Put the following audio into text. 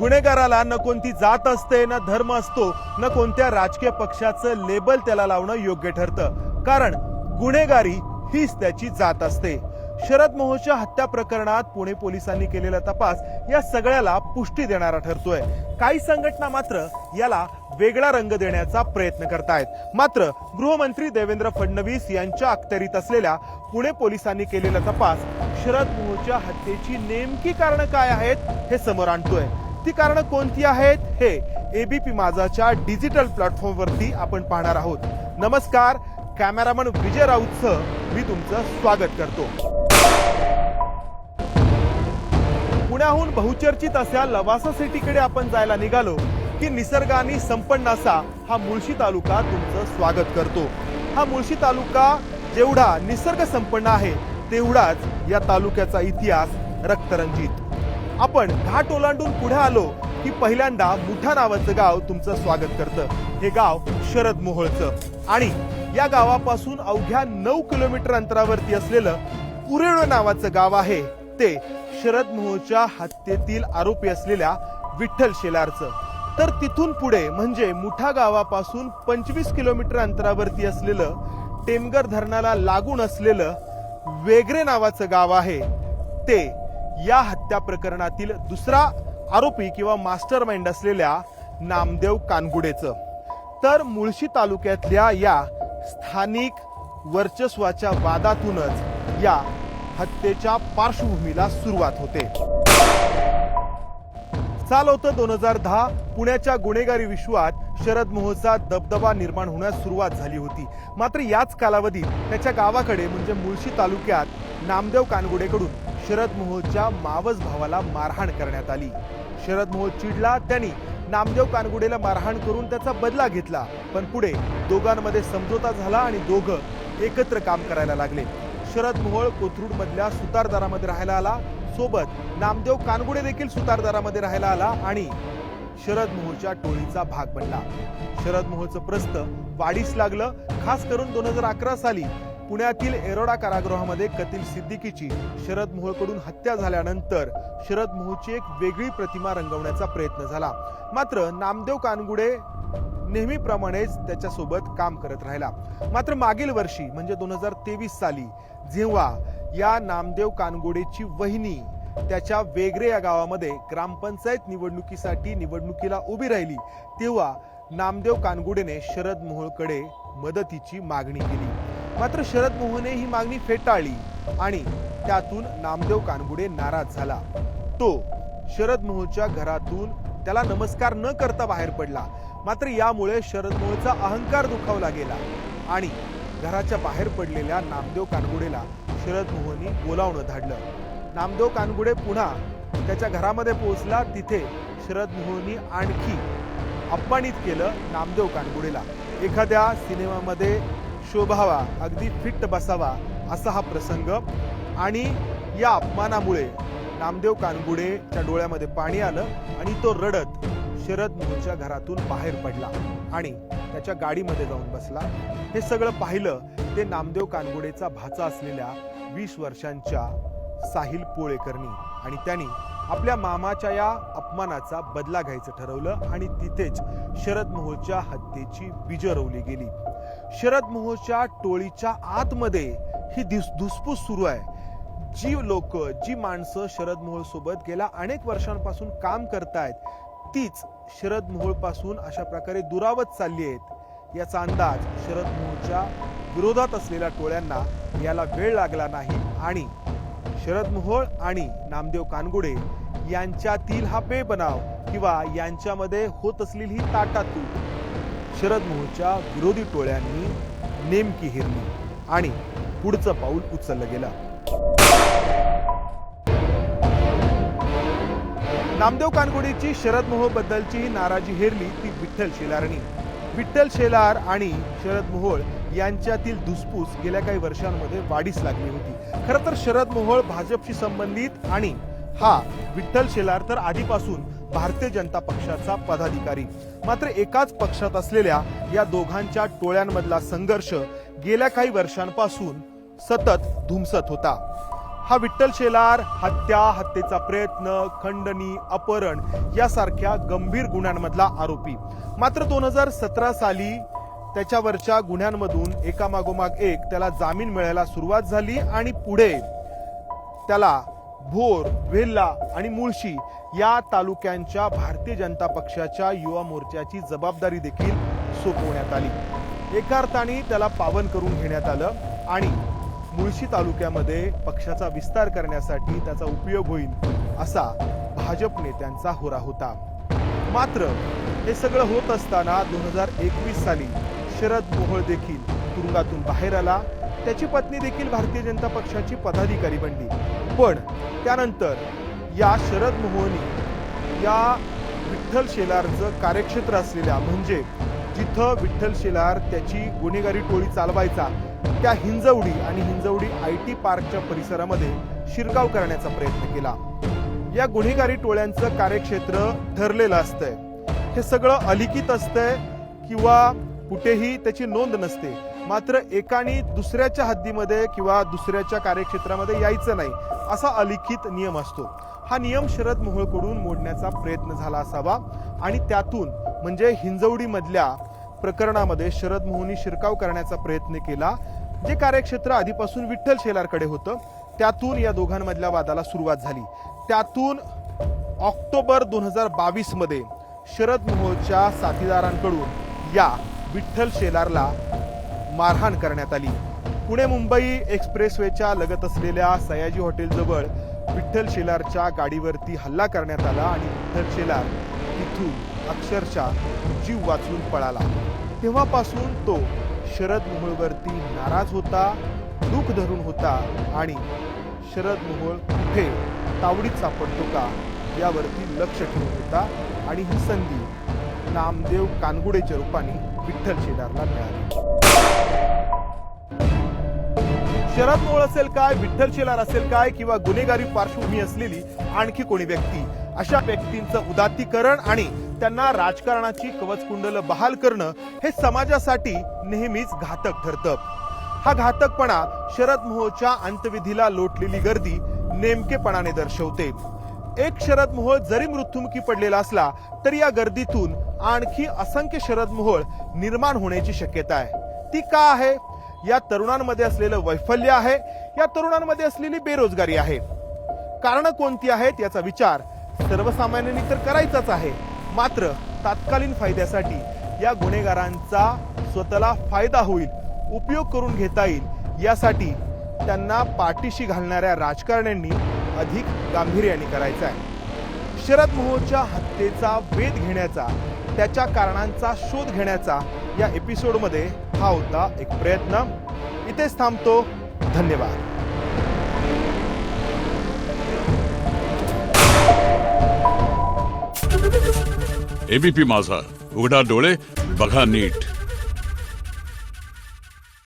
गुन्हेगाराला न कोणती जात असते, न धर्म असतो, न कोणत्या राजकीय पक्षाचं लेबल त्याला लावणं योग्य ठरतं, कारण गुन्हेगारी हीच त्याची जात असते. शरद मोहोळच्या हत्या प्रकरणात पुणे पोलिसांनी केलेला तपास या सगळ्याला पुष्टी देणारा ठरतोय. काही संघटना मात्र याला वेगळा रंग देण्याचा प्रयत्न करतायत. मात्र गृहमंत्री देवेंद्र फडणवीस यांच्या अखत्यारीत असलेल्या पुणे पोलिसांनी केलेला तपास शरद मोहोळच्या हत्येची नेमकी कारणं काय आहेत हे समोर आणतोय. ती कारणं कोणती आहेत हे एबीपी माझाच्या डिजिटल प्लॅटफॉर्मवरती आपण पाहणार आहोत. नमस्कार, कॅमेरामन विजय राऊतसह मी तुमचं स्वागत करतो. पुण्याहून बहुचर्चित अशा लवासा सिटीकडे आपण जायला निघालो की निसर्गाने संपन्न असा हा मुळशी तालुका तुमचं स्वागत करतो. हा मुळशी तालुका जेवढा निसर्ग संपन्न आहे तेवढाच या तालुक्याचा इतिहास रक्तरंजित. आपण घाट ओलांडून पुढे आलो की पहिल्यांदा मुठा नावाचं गाव तुमचं स्वागत करतं. हे गाव शरद मोहोळचं आणि या गावापासून अवघ्या 9 किलोमीटर अंतरावरती असलेलं उरेळ नावाचं गाव आहे ते शरद मोहोळच्या हत्येतील आरोपी असलेल्या विठ्ठल शेलारचं. तर तिथून पुढे म्हणजे मुठा गावापासून 25 किलोमीटर अंतरावरती असलेलं टेमघर धरणाला लागून असलेलं वेगरे नावाचं गाव आहे ते या हत्या प्रकरणातील दुसरा आरोपी किंवा मास्टर माइंड असलेल्या नामदेव कानगुडेचं. तर मुळशी तालुक्यातल्या या स्थानिक वर्चस्वाच्या वादातूनच या हत्येच्या पार्श्वभूमीला सुरुवात होते. साल होतं 2010. पुण्याच्या गुन्हेगारी विश्वात शरद मोहोळचा दबदबा निर्माण होण्यास सुरुवात झाली होती. मात्र याच कालावधीत त्याच्या गावाकडे म्हणजे मुळशी तालुक्यात नामदेव कानगुडेकडून शरद मोहोळच्या मावस भावाला मारहाण करण्यात आली. शरद मोहोळ चिडला, त्यांनी नामदेव कानगुडेला मारहाण करून त्याचा बदला घेतला. पण पुढे दोघांमध्ये समझोता झाला आणि दोघं एकत्र काम करायला लागले. शरद मोहोळ कोथरूड मधल्या सुतारदारामध्ये राहायला आला. सोबत नामदेव कानगुडे देखील सुतारदारामध्ये राहायला आला आणि शरद मोहोळच्या टोळीचा भाग बनला. शरद मोहोळचं प्रस्थ वाढीस लागलं. खास करून 2011 साली पुण्यातील एरोडा कारागृहामध्ये कतील सिद्दीकीची शरद मोहोळकडून हत्या झाल्यानंतर शरद मोहोळची एक वेगळी प्रतिमा रंगवण्याचा प्रयत्न झाला. मात्र नामदेव कानगुडे नेहमीप्रमाणेच त्याच्यासोबत काम करत राहिला. मात्र मागील वर्षी म्हणजे 2023 साली जेव्हा या नामदेव कानगुडेची वहिनी त्याच्या वेगरे या गावामध्ये ग्रामपंचायत निवडणुकीसाठी निवडणुकीला उभी राहिली तेव्हा नामदेव कानगुडेने शरद मोहोळकडे मदतीची मागणी केली. मात्र शरद मोहोळने ही मागणी फेटाळली आणि त्यातून नामदेव कानगुडे नाराज झाला. तो शरद मोहोळच्या घरातून त्याला नमस्कार न करता बाहेर पडला. मात्र यामुळे शरद मोहोळचा अहंकार दुखावला गेला आणि घराच्या बाहेर पडलेल्या नामदेव कानगुडेला शरद मोहोळनी बोलावणं धाडलं. नामदेव कानगुडे पुन्हा त्याच्या घरामध्ये पोहोचला. तिथे शरद मोहोळनी आणखी अपमानित केलं नामदेव कानगुडेला. एखाद्या सिनेमामध्ये शोभावा, अगदी फिट बसावा असा हा प्रसंग आणि या अपमानामुळे नामदेव कानगुडेच्या डोळ्यामध्ये पाणी आलं आणि तो रडत शरद मोहोळच्या घरातून बाहेर पडला आणि त्याच्या गाडीमध्ये जाऊन बसला. हे सगळं पाहिलं ते नामदेव कानगुडेचा भाचा असलेल्या 20 वर्षांच्या साहिल पोळेकरनी आणि त्यांनी आपल्या मामाच्या या अपमानाचा बदला घ्यायचं ठरवलं आणि तिथेच शरद मोहोळच्या हत्येची बीजं रोवली गेली. शरद मोहोळच्या टोळीच्या आतमध्ये ही धुसफूस सुरू आहे. जी लोक, जी माणसं शरद मोहोळ सोबत गेल्या अनेक वर्षांपासून काम करतायत तीच शरद मोहोळ पासून अशा प्रकारे दुरावत चालली आहेत. याचा अंदाज शरद मोहोळच्या विरोधात असलेल्या टोळ्यांना याला वेळ लागला नाही आणि शरद मोहोळ आणि नामदेव कानगुडे यांच्यातील हा बेबनाव किंवा यांच्यामध्ये होत असलेली ही ताटातूट शरद मोहोळच्या विरोधी टोळ्यांनी नेमकी हेरली आणि पुढचं पाऊल उचललं गेलं. नामदेव कानगुडेची शरद मोहोळ बद्दलची ही नाराजी हेरली ती विठ्ठल शेलारनी. विठ्ठल शेलार आणि शरद मोहोळ यांच्यातील धुसफूस गेल्या काही वर्षांमध्ये वाढीस लागली होती. खरं तर शरद मोहोळ भाजपशी संबंधित आणि हा विठ्ठल शेलार तर आधीपासून भारतीय जनता पक्षाचा पदाधिकारी. मात्र एकाच पक्षात असलेल्या या दोघांच्या टोळ्यांमधला संघर्ष गेल्या काही वर्षांपासून सतत धुमसत होता. हा विठ्ठल शेलार हत्या, हत्येचा प्रयत्न, खंडणी, अपहरण यासारख्या गंभीर गुन्ह्यांमधला आरोपी. मात्र 2017 साली त्याच्यावरच्या गुन्ह्यांमधून एकामागोमाग एक त्याला जामीन मिळायला सुरुवात झाली आणि पुढे त्याला भोर, वेल्हा आणि मुळशी या तालुक्यांच्या भारतीय जनता पक्षाच्या युवा मोर्चाची जबाबदारी देखील सोपवण्यात आली. एका अर्थाने त्याला पावन करून घेण्यात आलं आणि मुळशी तालुक्यामध्ये पक्षाचा विस्तार करण्यासाठी त्याचा उपयोग होईल असा भाजप नेत्यांचा होरा होता. मात्र हे सगळं होत असताना 2021 साली शरद मोहोळ देखील तुरुंगातून बाहेर आला. त्याची पत्नी देखील भारतीय जनता पक्षाची पदाधिकारी बनली. पण त्यानंतर या शरद मोहोळनी या विठ्ठल शेलारचं कार्यक्षेत्र असलेल्या म्हणजे जिथं विठ्ठल शेलार त्याची गुन्हेगारी टोळी चालवायचा त्या हिंजवडी आणि हिंजवडी IT पार्कच्या परिसरामध्ये शिरकाव करण्याचा प्रयत्न केला. या गुन्हेगारी टोळ्यांचं कार्यक्षेत्र ठरलेलं असतंय. हे सगळं अलिखित असतंय किंवा कुठेही त्याची नोंद नसते. मात्र एकाने दुसऱ्याच्या हद्दीमध्ये किंवा दुसऱ्याच्या कार्यक्षेत्रामध्ये यायचं नाही असा अलिखित नियम असतो. हा नियम शरद मोहोळकडून मोडण्याचा प्रयत्न झाला असावा आणि त्यातून म्हणजे हिंजवडी मधल्या प्रकरणामध्ये शरद मोहोळनी शिरकाव करण्याचा प्रयत्न केला. जे कार्यक्षेत्र आधीपासून विठ्ठल शेलारकडे होतं त्यातून या दोघांमधल्या वादाला सुरुवात झाली. त्यातून ऑक्टोबर 2022 मध्ये शरद मोहोळच्या साथीदारांकडून या विठ्ठल शेलारला मारहाण करण्यात आली. पुणे मुंबई एक्सप्रेसवेच्या लगत असलेल्या सयाजी हॉटेलजवळ विठ्ठल शेलारच्या गाडीवरती हल्ला करण्यात आला आणि विठ्ठल शेलार तिथून अक्षरशः जीव वाचून पळाला. तेव्हापासून तो शरद मोहोळवरती नाराज होता, दुःख धरून होता आणि शरद मोहोळ कुठे तावडीत सापडतो का यावरती लक्ष ठेवून होता. आणि ही संधी नामदेव कानगुडेच्या रूपाने विठ्ठल शेलारला मिळाली. शरद मोहोळ असेल काय, विठ्ठल शेलार असेल काय किंवा गुन्हेगारी पार्श्वभूमी असलेली आणखी कोणी व्यक्ती, अशा व्यक्तींचं उदात्तीकरण आणि त्यांना राजकारणाची कवचकुंडलं बहाल करणं हे समाजासाठी नेहमीच घातक ठरतं. हा घातकपणा शरद मोहोळच्या अंत्यविधीला लोटलेली गर्दी नेमकेपणाने दर्शवते. एक शरद मोहोळ जरी मृत्युमुखी पडलेला असला तरी या गर्दीतून आणखी असंख्य शरद मोहोळ निर्माण होण्याची शक्यता आहे. ती का आहे? या तरुणांमध्ये असलेलं वैफल्य आहे, या तरुणांमध्ये असलेली बेरोजगारी आहे. कारण कोणती आहेत याचा विचार सर्वसामान्यांनी तर करायचाच आहे. मात्र तात्कालीन फायद्यासाठी या गुन्हेगारांचा स्वतःला फायदा होईल, उपयोग करून घेता येईल यासाठी त्यांना पाठीशी घालणाऱ्या राजकारण्यांनी अधिक गांभीर्याने करायचं आहे. शरद मोहोळच्या हत्येचा वेध घेण्याचा, त्याच्या कारणांचा शोध घेण्याचा या एपिसोडमध्ये हा होता एक प्रयत्न. इथेच थांबतो. धन्यवाद. एबीपी माझा, उघडा डोळे बघा नीट.